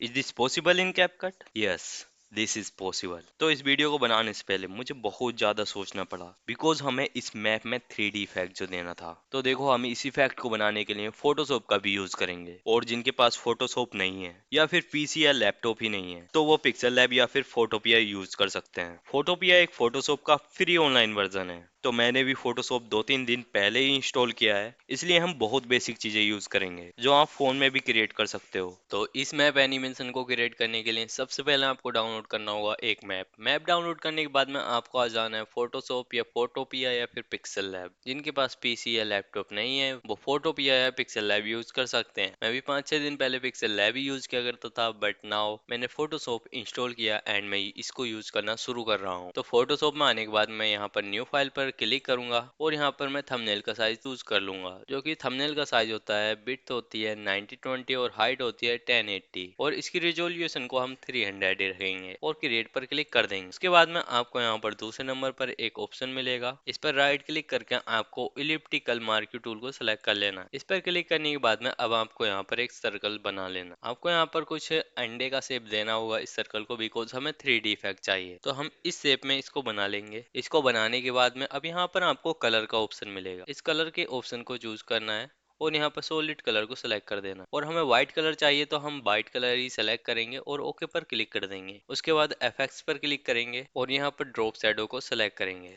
Is this possible in CapCut? Yes, this is possible. तो इस video को बनाने से पहले मुझे बहुत ज्यादा सोचना पड़ा, बिकॉज हमें इस मैप में 3D इफेक्ट जो देना था। तो देखो, हम इस इफेक्ट को बनाने के लिए फोटोशॉप का भी यूज करेंगे, और जिनके पास फोटोशॉप नहीं है या फिर पीसी या लैपटॉप ही नहीं है, तो वो पिक्सल लैब या फिर फोटोपिया यूज कर सकते हैं। फोटोपिया एक फोटोशॉप का फ्री ऑनलाइन वर्जन है। तो मैंने भी फोटोशॉप 2-3 दिन पहले ही इंस्टॉल किया है, इसलिए हम बहुत बेसिक चीजें यूज करेंगे जो आप फोन में भी क्रिएट कर सकते हो। तो इस मैप एनिमेशन को क्रिएट करने के लिए सबसे पहले आपको डाउनलोड करना होगा एक मैप। मैप डाउनलोड करने के बाद में आपको आ जाना है फोटोशॉप या फोटोपिया या फिर पिक्सल लैब। जिनके पास पीसी या लैपटॉप नहीं है वो फोटोपिया या पिक्सल लैब यूज कर सकते हैं। मैं भी 5-6 दिन पहले पिक्सल लैब ही यूज किया करता था, बट नाउ मैंने फोटोशॉप इंस्टॉल किया एंड मैं इसको यूज करना शुरू कर रहा हूँ। तो फोटोशॉप में आने के बाद मैं यहाँ पर न्यू फाइल पर क्लिक करूंगा और यहाँ पर मैं थंबनेल का साइज चूज कर लूंगा, जो कि थंबनेल का साइज होता है, विड्थ होती है 9020 और हाइट होती है 1080, और इसकी रिजोल्यूशन को हम 300 ही रखेंगे और क्रिएट पर क्लिक कर देंगे। उसके बाद में आपको यहाँ पर दूसरे नंबर पर एक ऑप्शन मिलेगा, इस पर राइट क्लिक करके आपको इलिप्टिकल मार्क्यू टूल को सिलेक्ट कर लेना है। इस पर क्लिक करने के बाद में अब आपको यहाँ पर एक सर्कल बना लेना। आपको यहाँ पर कुछ अंडे का शेप देना होगा इस सर्कल को, बिकॉज हमें 3D इफेक्ट चाहिए। तो हम इस शेप में इसको बना लेंगे। इसको बनाने के बाद में अब यहाँ पर आपको कलर का ऑप्शन मिलेगा, इस कलर के ऑप्शन को चूज करना है और यहाँ पर सॉलिड कलर को सिलेक्ट कर देना। और हमें व्हाइट कलर चाहिए तो हम व्हाइट कलर ही सिलेक्ट करेंगे और ओके पर क्लिक कर देंगे। उसके बाद एफएक्स पर क्लिक करेंगे और यहाँ पर ड्रॉप शैडो को सिलेक्ट करेंगे।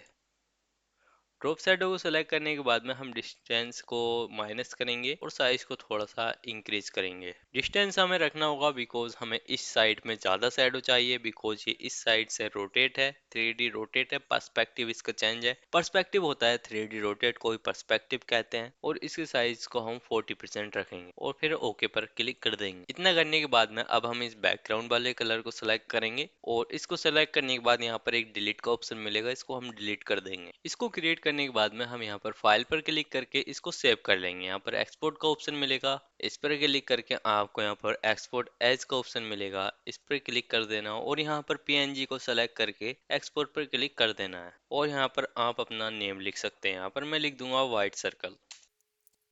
ड्रॉप शैडो को सेलेक्ट करने के बाद में हम डिस्टेंस को माइनस करेंगे और साइज को थोड़ा सा इंक्रीज करेंगे। डिस्टेंस हमें रखना होगा बिकॉज हमें इस साइड में ज्यादा शैडो चाहिए, बिकॉज ये इस साइड से रोटेट है, 3D रोटेट है। पर्सपेक्टिव इसका चेंज है, पर्सपेक्टिव होता है 3D रोटेट को ही पर्सपेक्टिव कहते हैं। और इसके साइज को हम 40% रखेंगे और फिर ओके पर क्लिक कर देंगे। इतना करने के बाद में अब हम इस बैकग्राउंड वाले कलर को सिलेक्ट करेंगे और इसको सिलेक्ट करने के बाद यहाँ पर एक डिलीट का ऑप्शन मिलेगा, इसको हम डिलीट कर देंगे। इसको क्रिएट करने के बाद में हम यहाँ पर फाइल पर क्लिक करके इसको सेव कर लेंगे। यहाँ पर एक्सपोर्ट का ऑप्शन मिलेगा, इस पर क्लिक करके आपको यहाँ पर एक्सपोर्ट एज का ऑप्शन मिलेगा, इस पर क्लिक कर देना और यहाँ पर पीएनजी को सेलेक्ट करके एक्सपोर्ट पर क्लिक कर देना है। और यहाँ पर आप अपना नेम लिख सकते हैं। यहाँ पर मैं लिख दूंगा व्हाइट सर्कल।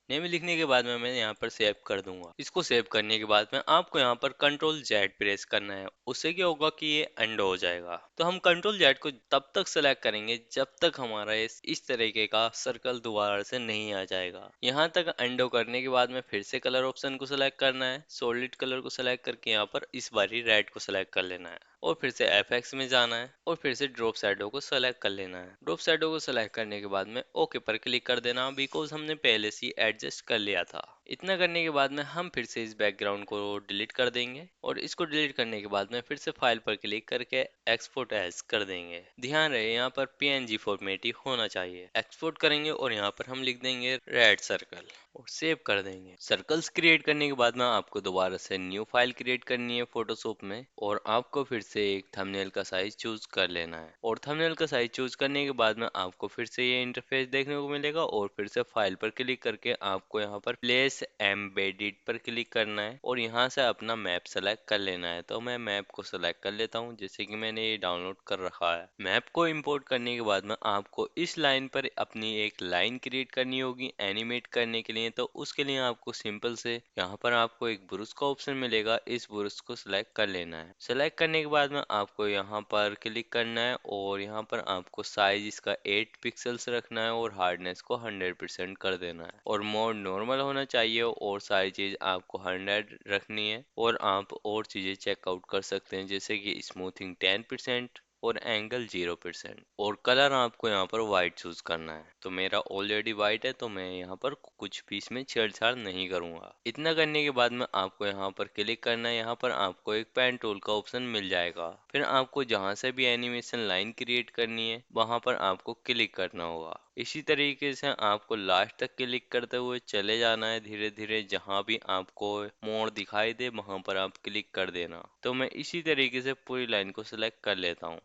नेम लिखने के बाद में मैं यहाँ पर सेव कर दूंगा। इसको सेव करने के बाद में आपको यहाँ पर कंट्रोल जेड प्रेस करना है। उससे क्या होगा कि ये एंड हो जाएगा। तो हम कंट्रोल जेड को तब तक सेलेक्ट करेंगे जब तक हमारा इस तरीके का सर्कल दोबारा से नहीं आ जाएगा। यहाँ तक एंडो करने के बाद में फिर से कलर ऑप्शन को सिलेक्ट करना है, सॉलिड कलर को सिलेक्ट करके यहाँ पर इस बारी रेड को सिलेक्ट कर लेना है और फिर से एफएक्स में जाना है और फिर से ड्रॉप शैडो को सेलेक्ट कर लेना है। ड्रॉप शैडो को सेलेक्ट करने के बाद में ओके पर क्लिक कर देना, बिकॉज हमने पहले से एडजस्ट कर लिया था। इतना करने के बाद में हम फिर से इस बैकग्राउंड को डिलीट कर देंगे और इसको डिलीट करने के बाद में फिर से फाइल पर क्लिक करके एक्सपोर्ट एज कर देंगे। ध्यान रहे यहाँ पर पीएनजी फॉर्मेट ही होना चाहिए। एक्सपोर्ट करेंगे और यहाँ पर हम लिख देंगे रेड सर्कल और सेव कर देंगे। सर्कल्स क्रिएट करने के बाद में आपको दोबारा से न्यू फाइल क्रिएट करनी है फोटोशॉप में और आपको फिर से एक थंबनेल का साइज चूज कर लेना है। और थंबनेल का साइज चूज करने के बाद में आपको फिर से ये इंटरफेस देखने को मिलेगा और फिर से फाइल पर क्लिक करके आपको यहाँ पर प्लेस एम्बेडेड पर क्लिक करना है और यहाँ से अपना मैप सेलेक्ट कर लेना है। तो मैं मैप को सेलेक्ट कर लेता हूँ, जैसे कि मैंने ये डाउनलोड कर रखा है। मैप को इंपोर्ट करने के बाद में आपको इस लाइन पर अपनी एक लाइन क्रिएट करनी होगी एनिमेट करने के लिए। तो उसके लिए आपको सिंपल से यहाँ पर आपको एक ब्रश का ऑप्शन मिलेगा, इस ब्रश को सिलेक्ट कर लेना है। सिलेक्ट करने के बाद में आपको यहाँ पर क्लिक करना है और यहाँ पर आपको साइज इसका 8 पिक्सल्स रखना है और हार्डनेस को 100% कर देना है और मोड नॉर्मल होना चाहिए और सारी चीज आपको 100 रखनी है। और आप और चीजें चेकआउट कर सकते हैं, जैसे कि स्मूथिंग 10% और एंगल 0%। और कलर आपको यहाँ पर व्हाइट चूज करना है। तो मेरा ऑलरेडी व्हाइट है तो मैं यहाँ पर कुछ भी इसमें छेड़छाड़ नहीं करूंगा। इतना करने के बाद में आपको यहाँ पर क्लिक करना है। यहाँ पर आपको एक पेन टूल का ऑप्शन मिल जाएगा। फिर आपको जहाँ से भी एनिमेशन लाइन क्रिएट करनी है वहां पर आपको क्लिक करना होगा। इसी तरीके से आपको लास्ट तक क्लिक करते हुए चले जाना है धीरे धीरे। जहां भी आपको मोड़ दिखाई दे वहां पर आप क्लिक कर देना। तो मैं इसी तरीके से पूरी लाइन को सिलेक्ट कर लेता हूँ।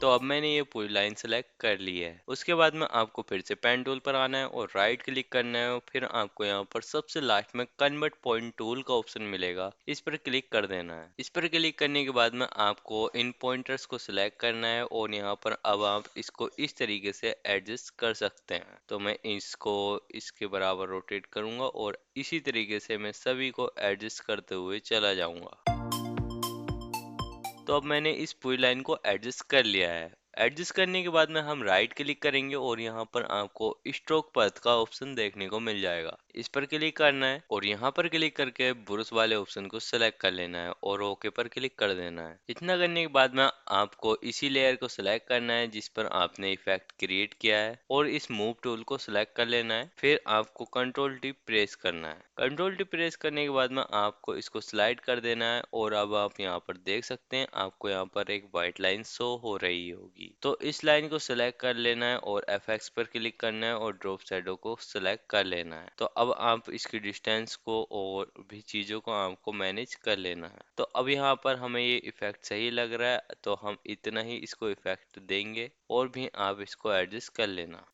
तो अब मैंने ये पूरी लाइन सेलेक्ट कर ली है। उसके बाद में आपको फिर से पेन टूल पर आना है और राइट क्लिक करना है और फिर आपको यहाँ पर सबसे लास्ट में कन्वर्ट पॉइंट टूल का ऑप्शन मिलेगा, इस पर क्लिक कर देना है। इस पर क्लिक करने के बाद में आपको इन पॉइंटर्स को सिलेक्ट करना है और यहाँ पर अब आप इसको इस तरीके से एडजस्ट कर सकते हैं। तो मैं इसको इसके बराबर रोटेट करूंगा और इसी तरीके से मैं सभी को एडजस्ट करते हुए चला जाऊंगा। तो अब मैंने इस पूरी लाइन को एडजस्ट कर लिया है। एडजस्ट करने के बाद में हम राइट क्लिक करेंगे और यहाँ पर आपको स्ट्रोक पथ का ऑप्शन देखने को मिल जाएगा। इस पर क्लिक करना है और यहाँ पर क्लिक करके ब्रश वाले ऑप्शन को सेलेक्ट कर लेना है और ओके पर क्लिक कर देना है। इतना करने के बाद में आपको इसी लेयर को सिलेक्ट करना है जिस पर आपने इफेक्ट क्रिएट किया है और इस मूव टूल को सिलेक्ट कर लेना है। फिर आपको कंट्रोल टी प्रेस करना है। कंट्रोल टी प्रेस करने के बाद में आपको इसको स्लाइड कर देना है और अब आप यहाँ पर देख सकते हैं आपको यहाँ पर एक व्हाइट लाइन शो हो रही होगी। तो इस लाइन को सिलेक्ट कर लेना है और एफएक्स पर क्लिक करना है और ड्रॉप शैडो को सिलेक्ट कर लेना है। तो अब आप इसकी डिस्टेंस को और भी चीज़ों को आपको मैनेज कर लेना है। तो अब यहाँ पर हमें ये इफेक्ट सही लग रहा है तो हम इतना ही इसको इफेक्ट देंगे और भी आप इसको एडजस्ट कर लेना।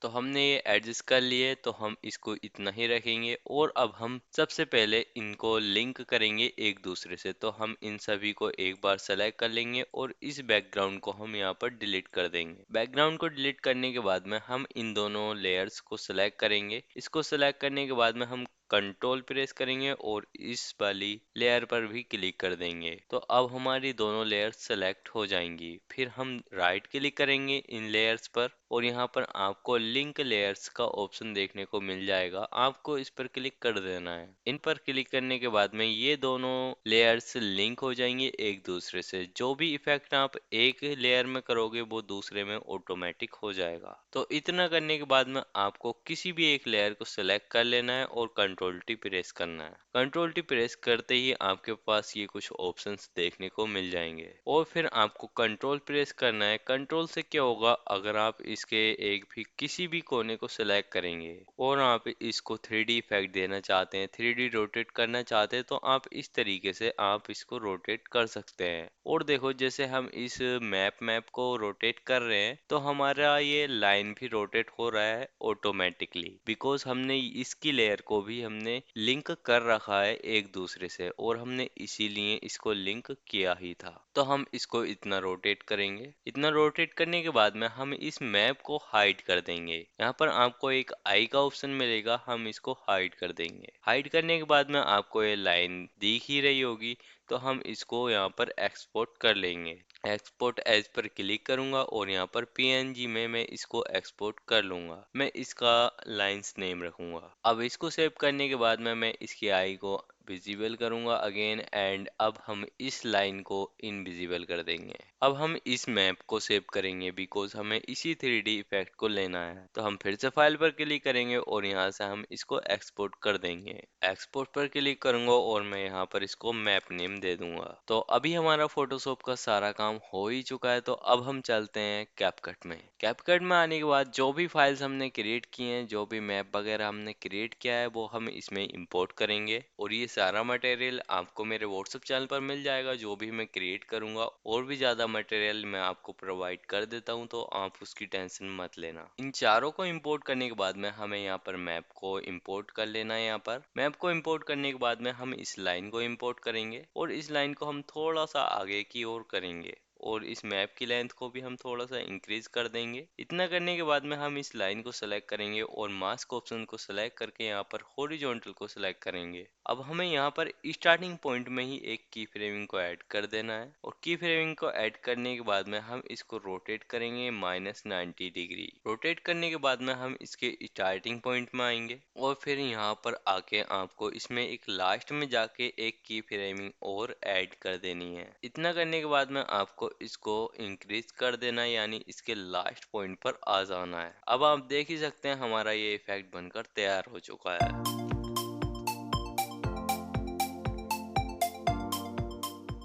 तो हमने ये एडजस्ट कर लिए तो हम इसको इतना ही रखेंगे और अब हम सबसे पहले इनको लिंक करेंगे एक दूसरे से। तो हम इन सभी को एक बार सेलेक्ट कर लेंगे और इस बैकग्राउंड को हम यहाँ पर डिलीट कर देंगे। बैकग्राउंड को डिलीट करने के बाद में हम इन दोनों लेयर्स को सेलेक्ट करेंगे। इसको सेलेक्ट करने के बाद में हम कंट्रोल प्रेस करेंगे और इस वाली लेयर पर भी क्लिक कर देंगे। तो अब हमारी दोनों लेयर्स सेलेक्ट हो जाएंगी। फिर हम राइट क्लिक करेंगे इन लेयर्स पर और यहाँ पर आपको लिंक लेयर्स का ऑप्शन देखने को मिल जाएगा। आपको इस पर क्लिक कर देना है। इन पर क्लिक करने के बाद में ये दोनों लेयर्स लिंक हो जाएंगे एक दूसरे से। जो भी इफेक्ट आप एक लेयर में करोगे वो दूसरे में ऑटोमेटिक हो जाएगा। तो इतना करने के बाद में आपको किसी भी एक लेयर को सिलेक्ट कर लेना है और कंट्रोल टी प्रेस करना है। कंट्रोल टी प्रेस करते ही आपके पास ये कुछ ऑप्शंस देखने को मिल जाएंगे और फिर आपको कंट्रोल प्रेस करना है। कंट्रोल से क्या होगा, अगर आप इसके एक भी किसी भी कोने को सिलेक्ट करेंगे और आप इसको 3D इफेक्ट देना चाहते हैं, 3D रोटेट करना चाहते हैं, तो आप इस तरीके से आप इसको रोटेट कर सकते हैं। और देखो जैसे हम इस मैप को रोटेट कर रहे हैं तो हमारा ये लाइन भी रोटेट हो रहा है ऑटोमेटिकली, बिकॉज हमने इसकी लेयर को भी हमने लिंक कर रखा है एक दूसरे से और हमने इसीलिए इसको लिंक किया ही था। तो हम इसको इतना रोटेट करेंगे। इतना रोटेट करने के बाद में हम इस मैप को हाइड कर देंगे। यहाँ पर आपको एक आई का ऑप्शन मिलेगा, हम इसको हाइड कर देंगे। हाइड करने के बाद में आपको ये लाइन दिख ही रही होगी तो हम इसको यहाँ पर एक्सपोर्ट कर लेंगे। एक्सपोर्ट एज पर क्लिक करूंगा और यहाँ पर पीएनजी में मैं इसको एक्सपोर्ट कर लूंगा। मैं इसका लाइंस नेम रखूंगा। अब इसको सेव करने के बाद में मैं इसकी आई को विजिबल करूंगा अगेन एंड अब हम इस लाइन को इनविजिबल कर देंगे। अब हम इस मैप को सेव करेंगे बिकॉज हमें इसी 3D इफेक्ट को लेना है। तो हम फिर से फाइल पर क्लिक करेंगे और यहाँ से हम इसको एक्सपोर्ट कर देंगे। एक्सपोर्ट पर क्लिक करूंगा और मैं यहाँ पर इसको मैप नेम दे दूंगा। तो अभी हमारा फोटोशॉप का सारा काम हो ही चुका है। तो अब हम चलते हैं कैपकट में। कैपकट में आने के बाद जो भी फाइल्स हमने क्रिएट किए हैं, जो भी मैप वगैरह हमने क्रिएट किया है वो हम इसमें इंपोर्ट करेंगे और ये सारा मटेरियल आपको मेरे व्हाट्सएप चैनल पर मिल जाएगा। जो भी मैं क्रिएट करूंगा और भी ज्यादा मटेरियल मैं आपको प्रोवाइड कर देता हूं, तो आप उसकी टेंशन मत लेना। इन चारों को इंपोर्ट करने के बाद में हमें यहाँ पर मैप को इंपोर्ट कर लेना है। यहाँ पर मैप को इंपोर्ट करने के बाद में हम इस लाइन को इंपोर्ट करेंगे और इस लाइन को हम थोड़ा सा आगे की ओर करेंगे और इस मैप की लेंथ को भी हम थोड़ा सा इंक्रीज कर देंगे। इतना करने के बाद में हम इस लाइन को सेलेक्ट करेंगे और मास्क ऑप्शन को सेलेक्ट करके यहाँ पर हॉरिजॉन्टल को सेलेक्ट करेंगे। अब हमें यहाँ पर स्टार्टिंग पॉइंट में ही एक की फ्रेमिंग को ऐड कर देना है और की फ्रेमिंग को ऐड करने के बाद में हम इसको रोटेट करेंगे -90 डिग्री। रोटेट करने के बाद में हम इसके स्टार्टिंग पॉइंट में आएंगे और फिर यहाँ पर आके आपको इसमें एक लास्ट में जाके एक की फ्रेमिंग और ऐड कर देनी है। इतना करने के बाद में आपको इसको इंक्रीज कर देना है, यानी इसके लास्ट पॉइंट पर आ जाना है। अब आप देख ही सकते हैं हमारा ये इफेक्ट बनकर तैयार हो चुका है।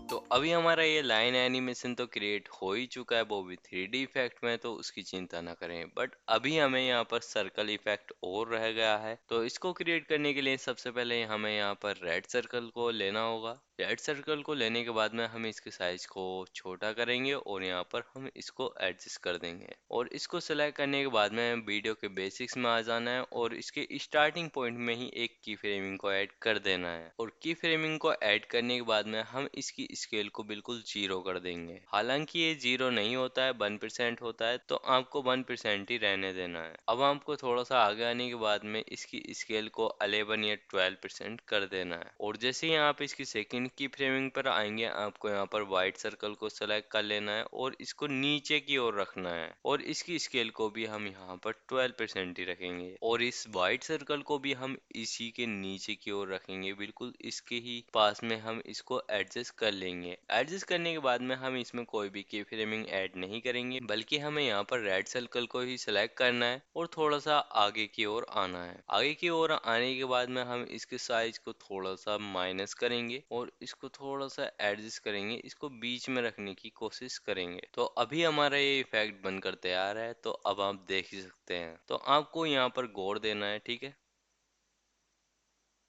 तो अभी हमारा ये लाइन एनिमेशन तो क्रिएट हो ही चुका है, वो भी 3D इफेक्ट में, तो उसकी चिंता ना करें। बट अभी हमें यहाँ पर सर्कल इफेक्ट और रह गया है, तो इसको क्रिएट करने के लिए सबसे पहले हमें यहाँ पर रेड सर्कल को लेना होगा। रेड सर्कल को लेने के बाद में हम इसके साइज को छोटा करेंगे और यहाँ पर हम इसको एडजस्ट कर देंगे। और इसको सेलेक्ट करने के बाद में वीडियो के बेसिक्स में आ जाना है और इसके स्टार्टिंग पॉइंट में ही एक की फ्रेमिंग को ऐड कर देना है। और की फ्रेमिंग को ऐड करने के बाद में हम इसकी स्केल को बिल्कुल 0 कर देंगे। हालांकि ये 0 नहीं होता है, 1% होता है, तो आपको 1% ही रहने देना है। अब आपको थोड़ा सा आगे आने के बाद में इसकी स्केल को 11 या 12% कर देना है। और जैसे ही आप इसकी सेकंड की फ्रेमिंग पर आएंगे, आपको यहाँ पर व्हाइट सर्कल को सेलेक्ट कर लेना है और इसको नीचे की ओर रखना है। और इसकी स्केल को भी हम यहाँ पर 12% ही रखेंगे। और इस व्हाइट सर्कल को भी हम इसी के नीचे की ओर रखेंगे, बिल्कुल इसके ही पास में हम इसको एडजस्ट कर लेंगे। एडजस्ट करने के बाद में हम इसमें कोई भी की फ्रेमिंग ऐड नहीं करेंगे, बल्कि हमें यहाँ पर रेड सर्कल को ही सिलेक्ट करना है और थोड़ा सा आगे की ओर आना है। आगे की ओर आने के बाद में हम इसके साइज को थोड़ा सा माइनस करेंगे और इसको थोड़ा सा एडजस्ट करेंगे, इसको बीच में रखने की कोशिश करेंगे। तो अभी हमारा ये इफेक्ट बनकर तैयार है, तो अब आप देख ही सकते हैं। तो आपको यहाँ पर गौर देना है, ठीक है।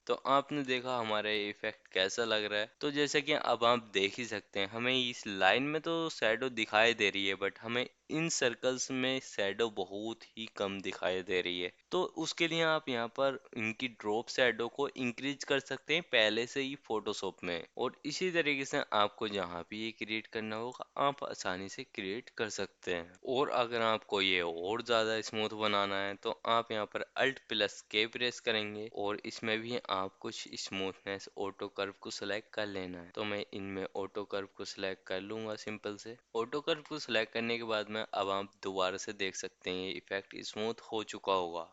तो आपने देखा हमारा ये इफेक्ट कैसा लग रहा है। तो जैसे कि अब आप देख ही सकते हैं, हमें इस लाइन में तो शैडो दिखाई दे रही है, बट हमें इन सर्कल्स में शैडो बहुत ही कम दिखाई दे रही है। तो उसके लिए आप यहाँ पर इनकी ड्रॉप शैडो को इंक्रीज कर सकते हैं पहले से ही फोटोशॉप में। और इसी तरीके से आपको जहाँ भी ये क्रिएट करना होगा, आप आसानी से क्रिएट कर सकते हैं। और अगर आपको ये और ज़्यादा स्मूथ बनाना है, तो आप यहाँ पर अल्ट प्लस के प्रेस करेंगे और इसमें भी आप कुछ स्मूथनेस ऑटो कर्व को सिलेक्ट कर लेना है। तो मैं इनमें ऑटो कर्व को सिलेक्ट कर लूंगा सिंपल से। ऑटो कर्व को सिलेक्ट करने के बाद में अब आप दोबारा से देख सकते हैं ये इफेक्ट स्मूथ हो चुका होगा।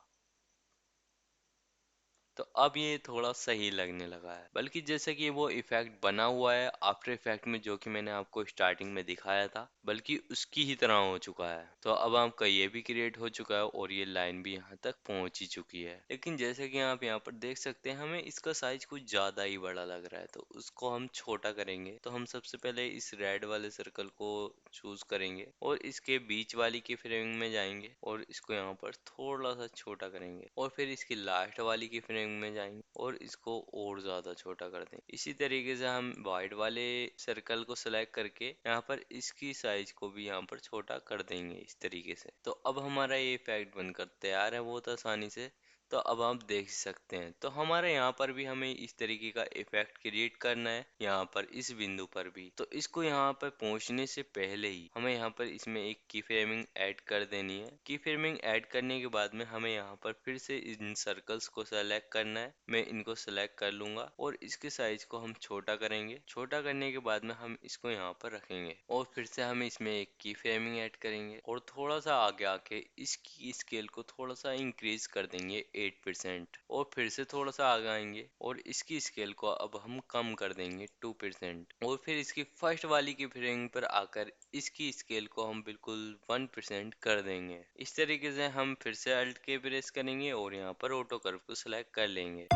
तो अब ये थोड़ा सही लगने लगा है, बल्कि जैसे कि वो इफेक्ट बना हुआ है आफ्टर इफेक्ट में, जो कि मैंने आपको स्टार्टिंग में दिखाया था, बल्कि उसकी ही तरह हो चुका है। तो अब आपका ये भी क्रिएट हो चुका है और ये लाइन भी यहाँ तक पहुंच ही चुकी है। लेकिन जैसे कि आप यहाँ पर देख सकते हैं, हमें इसका साइज कुछ ज्यादा ही बड़ा लग रहा है, तो उसको हम छोटा करेंगे। तो हम सबसे पहले इस रेड वाले सर्कल को चूज करेंगे और इसके बीच वाली की फ्रेमिंग में जाएंगे और इसको यहाँ पर थोड़ा सा छोटा करेंगे। और फिर इसकी लास्ट वाली की फ्रेमिंग में जाएंगे और इसको और ज्यादा छोटा कर देंगे। इसी तरीके से हम वाइट वाले सर्कल को सिलेक्ट करके यहाँ पर इसकी साइज को भी यहाँ पर छोटा कर देंगे इस तरीके से। तो अब हमारा ये इफेक्ट बनकर तैयार है बहुत आसानी से। तो अब आप देख सकते हैं, तो हमारे यहाँ पर भी हमें इस तरीके का इफेक्ट क्रिएट करना है, यहाँ पर इस बिंदु पर भी। तो इसको यहाँ पर पहुँचने से पहले ही हमें यहाँ पर इसमें एक की फ्रेमिंग ऐड कर देनी है। की फ्रेमिंग ऐड करने के बाद में हमें यहाँ पर फिर से इन सर्कल्स को सेलेक्ट करना है। मैं इनको सेलेक्ट कर लूंगा और इसके साइज को हम छोटा करेंगे। छोटा करने के बाद में हम इसको यहाँ पर रखेंगे और फिर से हम इसमें एक की फ्रेमिंग ऐड करेंगे और थोड़ा सा आगे आके इसकी स्केल को थोड़ा सा इंक्रीज कर देंगे 8%। और फिर से थोड़ा सा आगे आएंगे और इसकी स्केल को अब हम कम कर देंगे 2%। और फिर इसकी फर्स्ट वाली की फ्रेमिंग पर आकर इसकी स्केल को हम बिल्कुल 1% कर देंगे। इस तरीके से हम फिर से अल्ट के प्रेस करेंगे और यहाँ पर ऑटो कर्व को सिलेक्ट कर लेंगे।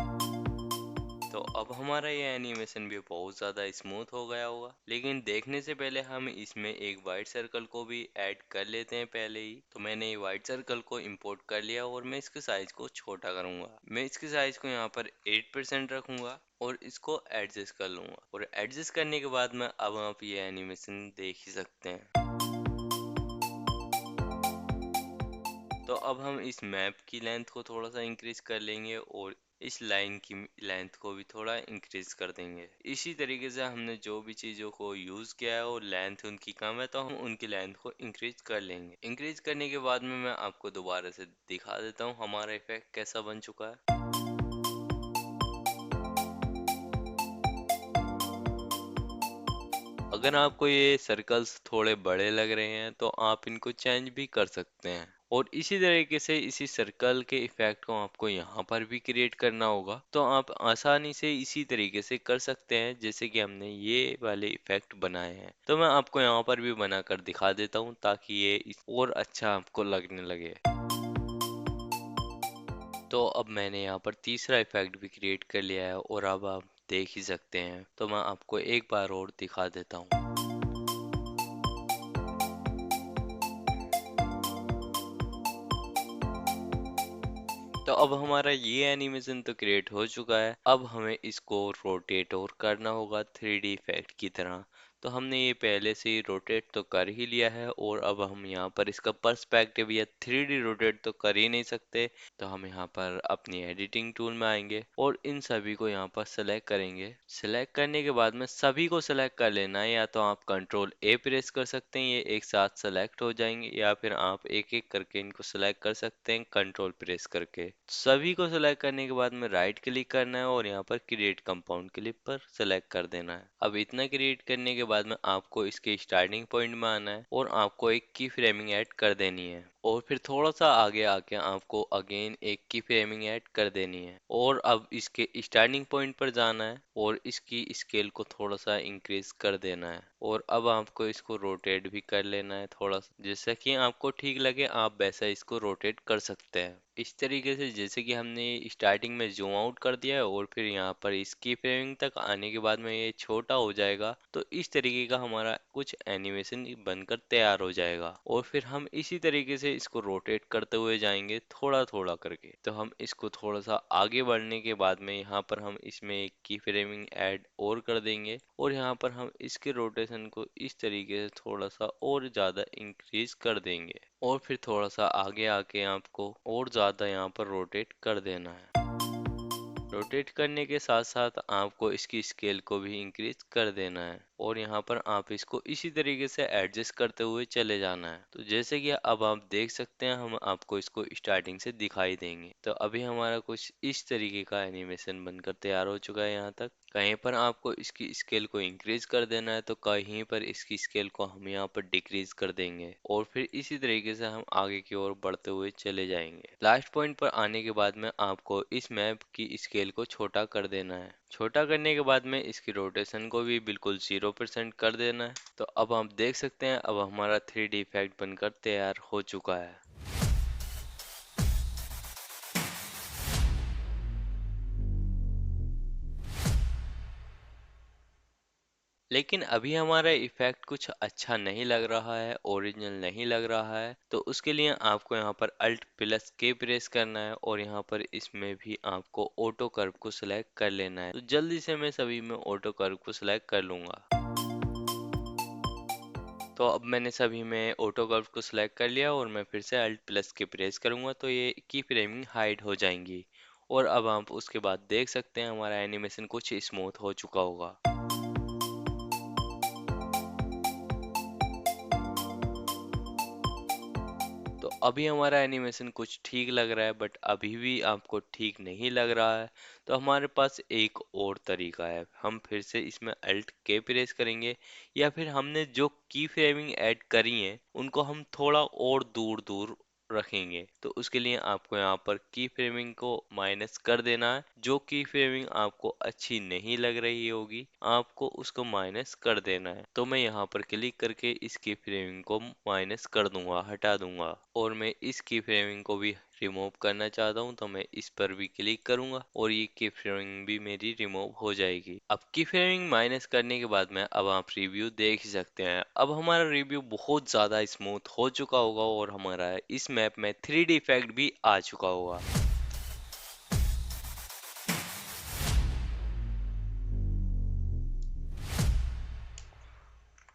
तो अब हमारा ये एनिमेशन भी बहुत ज़्यादा स्मूथ हो गया होगा। लेकिन देखने से पहले हम इसमें एक वाइट सर्कल को भी ऐड कर लेते हैं पहले ही। तो मैंने ये वाइट सर्कल को इंपोर्ट कर लिया और मैं इसके साइज को छोटा करूंगा। मैं इसके साइज को यहाँ पर 8% रखूंगा और इसको एडजस्ट कर लूंगा। और एडजस्ट करने के बाद में अब आप ये एनिमेशन देख ही सकते हैं। तो अब हम इस मैप की लेंथ को थोड़ा सा इंक्रीज कर लेंगे और इस लाइन की लेंथ को भी थोड़ा इंक्रीज कर देंगे। इसी तरीके से हमने जो भी चीज़ों को यूज़ किया है और लेंथ उनकी कम है, तो हम उनकी लेंथ को इंक्रीज कर लेंगे। इंक्रीज करने के बाद में मैं आपको दोबारा से दिखा देता हूँ हमारा इफेक्ट कैसा बन चुका है। अगर आपको ये सर्कल्स थोड़े बड़े लग रहे हैं, तो आप इनको चेंज भी कर सकते हैं। और इसी तरीके से इसी सर्कल के इफेक्ट को आपको यहाँ पर भी क्रिएट करना होगा, तो आप आसानी से इसी तरीके से कर सकते हैं जैसे कि हमने ये वाले इफेक्ट बनाए हैं। तो मैं आपको यहाँ पर भी बनाकर दिखा देता हूँ ताकि ये और अच्छा आपको लगने लगे। तो अब मैंने यहाँ पर तीसरा इफेक्ट भी क्रिएट कर लिया है और अब आप देख ही सकते हैं। तो मैं आपको एक बार और दिखा देता हूँ। तो अब हमारा ये एनिमेशन तो क्रिएट हो चुका है। अब हमें इसको रोटेट और करना होगा 3D इफेक्ट की तरह। तो हमने ये पहले से ही रोटेट तो कर ही लिया है, और अब हम यहाँ पर इसका पर्सपेक्टिव या 3D रोटेट तो कर ही नहीं सकते। तो हम यहाँ पर अपनी एडिटिंग टूल में आएंगे और इन सभी को यहाँ पर सेलेक्ट करेंगे। सेलेक्ट करने के बाद में सभी को सेलेक्ट कर लेना है, या तो आप कंट्रोल ए प्रेस कर सकते हैं, ये एक साथ सेलेक्ट हो जाएंगे, या फिर आप एक एक करके इनको सेलेक्ट कर सकते हैं कंट्रोल प्रेस करके। सभी को सेलेक्ट करने के बाद में राइट क्लिक करना है और यहाँ पर क्रिएट कंपाउंड क्लिप पर सेलेक्ट कर देना है। अब इतना क्रिएट करने के बाद में आपको इसके स्टार्टिंग पॉइंट में आना है और आपको एक की फ्रेमिंग ऐड कर देनी है, और फिर थोड़ा सा आगे आके आपको अगेन एक की फ्रेमिंग ऐड कर देनी है, और अब इसके स्टार्टिंग पॉइंट पर जाना है और इसकी स्केल को थोड़ा सा इंक्रीज कर देना है, और अब आपको इसको रोटेट भी कर लेना है थोड़ा सा। जैसा कि आपको ठीक लगे आप वैसा इसको रोटेट कर सकते हैं। इस तरीके से जैसे कि हमने स्टार्टिंग में जूम आउट कर दिया है और फिर यहाँ पर इसकी फ्रेमिंग तक आने के बाद में ये छोटा हो जाएगा, तो इस तरीके का हमारा कुछ एनिमेशन बनकर तैयार हो जाएगा। और फिर हम इसी तरीके से इसको रोटेट करते हुए जाएंगे थोड़ा थोड़ा करके। तो हम इसको थोड़ा सा आगे बढ़ने के बाद में यहाँ पर हम इसमें एक की फ्रेमिंग ऐड और कर देंगे, और यहाँ पर हम इसके रोटेशन को इस तरीके से थोड़ा सा और ज़्यादा इंक्रीज कर देंगे, और फिर थोड़ा सा आगे आके आपको और ज़्यादा यहाँ पर रोटेट कर देना है। रोटेट करने के साथ साथ आपको इसकी स्केल को भी इंक्रीज कर देना है, और यहाँ पर आप इसको इसी तरीके से एडजस्ट करते हुए चले जाना है। तो जैसे कि अब आप देख सकते हैं हम आपको इसको स्टार्टिंग से दिखाई देंगे। तो अभी हमारा कुछ इस तरीके का एनिमेशन बनकर तैयार हो चुका है। यहाँ तक कहीं पर आपको इसकी स्केल को इंक्रीज कर देना है, तो कहीं पर इसकी स्केल को हम यहाँ पर डिक्रीज कर देंगे, और फिर इसी तरीके से हम आगे की ओर बढ़ते हुए चले जाएंगे। लास्ट पॉइंट पर आने के बाद में आपको इस मैप की स्केल को छोटा कर देना है। छोटा करने के बाद में इसकी रोटेशन को भी बिल्कुल 0% कर देना है। तो अब आप देख सकते हैं अब हमारा 3D इफेक्ट बनकर तैयार हो चुका है। लेकिन अभी हमारा इफेक्ट कुछ अच्छा नहीं लग रहा है, ओरिजिनल नहीं लग रहा है। तो उसके लिए आपको यहाँ पर अल्ट प्लस के प्रेस करना है, और यहाँ पर इसमें भी आपको ऑटो कर्व को सिलेक्ट कर लेना है। तो जल्दी से मैं सभी में ऑटो कर्व को सिलेक्ट कर लूंगा। तो अब मैंने सभी में ऑटो कर्व को सिलेक्ट कर लिया, और मैं फिर से अल्ट प्लस के प्रेस करूंगा तो ये की फ्रेमिंग हाइड हो जाएंगी। और अब आप उसके बाद देख सकते हैं हमारा एनिमेशन कुछ स्मूथ हो चुका होगा। तो अभी हमारा एनिमेशन कुछ ठीक लग रहा है, बट अभी भी आपको ठीक नहीं लग रहा है। तो हमारे पास एक और तरीका है, हम फिर से इसमें अल्ट के प्रेस करेंगे, या फिर हमने जो की फ्रेमिंग ऐड करी है उनको हम थोड़ा और दूर दूर रखेंगे। तो उसके लिए आपको यहाँ पर की फ्रेमिंग को माइनस कर देना है। जो की फ्रेमिंग आपको अच्छी नहीं लग रही होगी आपको उसको माइनस कर देना है। तो मैं यहाँ पर क्लिक करके इस की फ्रेमिंग को माइनस कर दूंगा, हटा दूंगा। और मैं इस की फ्रेमिंग को भी रिमूव करना चाहता हूँ, तो मैं इस पर भी क्लिक करूंगा और ये की फ्रेमिंग भी मेरी रिमूव हो जाएगी। अब की फ्रेमिंग माइनस करने के बाद में अब आप रिव्यू देख ही सकते हैं। अब हमारा रिव्यू बहुत ज़्यादा स्मूथ हो चुका होगा, और हमारा इस मैप में 3D इफेक्ट भी आ चुका होगा।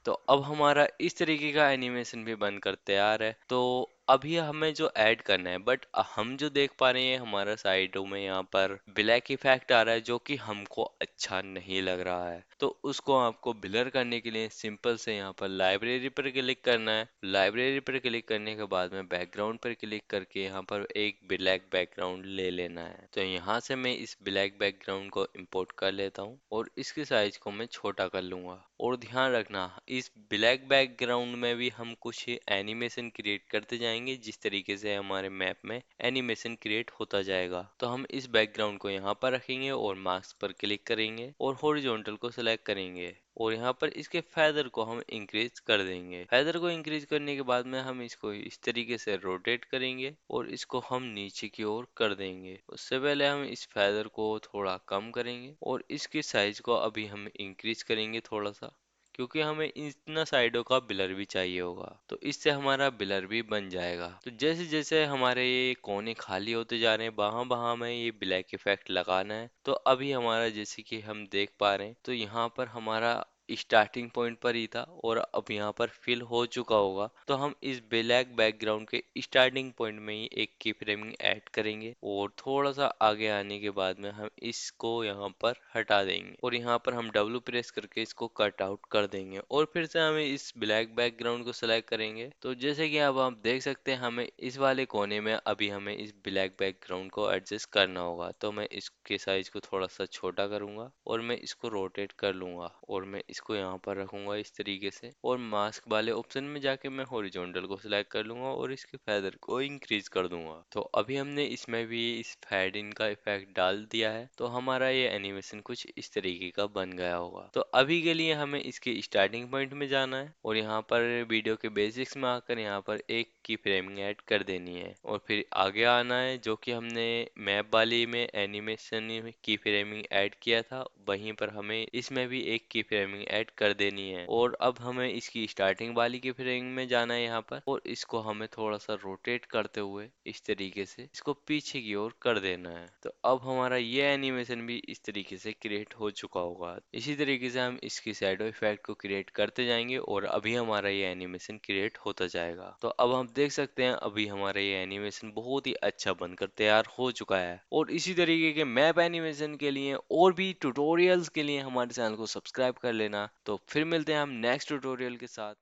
तो अब हमारा इस तरीके का एनिमेशन भी बनकर तैयार है। तो अभी हमें जो ऐड करना है, बट हम जो देख पा रहे हैं हमारा साइडों में यहाँ पर ब्लैक इफेक्ट आ रहा है जो कि हमको अच्छा नहीं लग रहा है। तो उसको आपको ब्लर करने के लिए सिंपल से यहाँ पर लाइब्रेरी पर क्लिक करना है। लाइब्रेरी पर क्लिक करने के बाद में बैकग्राउंड पर क्लिक करके यहाँ पर एक ब्लैक बैकग्राउंड ले लेना है। तो यहाँ से मैं इस ब्लैक बैकग्राउंड को इंपोर्ट कर लेता हूँ और इसके साइज को मैं छोटा कर लूंगा। और ध्यान रखना इस ब्लैक बैकग्राउंड में भी हम कुछ एनिमेशन क्रिएट करते जाएंगे जाएंगे जिस तरीके से हमारे मैप में एनिमेशन क्रिएट होता जाएगा। तो हम इस बैकग्राउंड को यहाँ पर रखेंगे और मास्क पर क्लिक करेंगे और हॉरिजॉन्टल को सिलेक्ट करेंगे और यहाँ पर इसके फेदर को हम इंक्रीज कर देंगे। फेदर को इंक्रीज करने के बाद में हम इसको इस तरीके से रोटेट करेंगे और इसको हम नीचे की ओर कर देंगे। उससे पहले हम इस फेदर को थोड़ा कम करेंगे और इसकी साइज को अभी हम इंक्रीज करेंगे थोड़ा सा, क्योंकि हमें इतना साइडों का ब्लर भी चाहिए होगा। तो इससे हमारा ब्लर भी बन जाएगा। तो जैसे जैसे हमारे ये कोने खाली होते जा रहे हैं वहां वहां हमें ये ब्लैक इफेक्ट लगाना है। तो अभी हमारा जैसे कि हम देख पा रहे हैं तो यहाँ पर हमारा स्टार्टिंग पॉइंट पर ही था और अब यहाँ पर फिल हो चुका होगा। तो हम इस ब्लैक बैकग्राउंड के स्टार्टिंग पॉइंट में ही एक की फ्रेमिंग ऐड करेंगे और थोड़ा सा आगे आने के बाद में हम इसको यहाँ पर हटा देंगे और यहाँ पर हम डब्ल्यू प्रेस करके इसको कट आउट कर देंगे और फिर से हमें इस ब्लैक बैकग्राउंड को सिलेक्ट करेंगे। तो जैसे कि अब आप देख सकते हैं हमें इस वाले कोने में अभी हमें इस ब्लैक बैकग्राउंड को एडजस्ट करना होगा। तो मैं इसके साइज को थोड़ा सा छोटा करूंगा और मैं इसको रोटेट कर लूंगा और मैं इसको यहाँ पर रखूंगा इस तरीके से और मास्क वाले ऑप्शन में जाके मैं हॉरिजॉन्टल को सिलेक्ट कर लूंगा और इसके फेदर को इंक्रीज कर दूंगा। तो अभी हमने इसमें भी इस फेड इन का इफेक्ट डाल दिया है तो हमारा ये एनिमेशन कुछ इस तरीके का बन गया होगा। तो अभी के लिए हमें इसके स्टार्टिंग पॉइंट में जाना है और यहाँ पर वीडियो के बेसिक्स में आकर यहाँ पर एक की फ्रेमिंग ऐड कर देनी है और फिर आगे आना है जो कि हमने मैप वाली में एनिमेशन की फ्रेमिंग ऐड किया था वहीं पर हमें इसमें भी एक की फ्रेमिंग ऐड कर देनी है। और अब हमें इसकी स्टार्टिंग वाली की फ्रेमिंग में जाना है यहाँ पर और इसको हमें थोड़ा सा रोटेट करते हुए इस तरीके से इसको पीछे की ओर कर देना है। तो अब हमारा ये एनिमेशन भी इस तरीके से क्रिएट हो चुका होगा। इसी तरीके से हम इसकी शैडो इफेक्ट को क्रिएट करते जाएंगे और अभी हमारा ये एनिमेशन क्रिएट होता जाएगा। तो अब हम देख सकते हैं अभी हमारा ये एनिमेशन बहुत ही अच्छा बनकर तैयार हो चुका है। और इसी तरीके के मैप एनिमेशन के लिए और भी ट्यूटोरियल्स के लिए हमारे चैनल को सब्सक्राइब कर लेना। तो फिर मिलते हैं हम नेक्स्ट ट्यूटोरियल के साथ।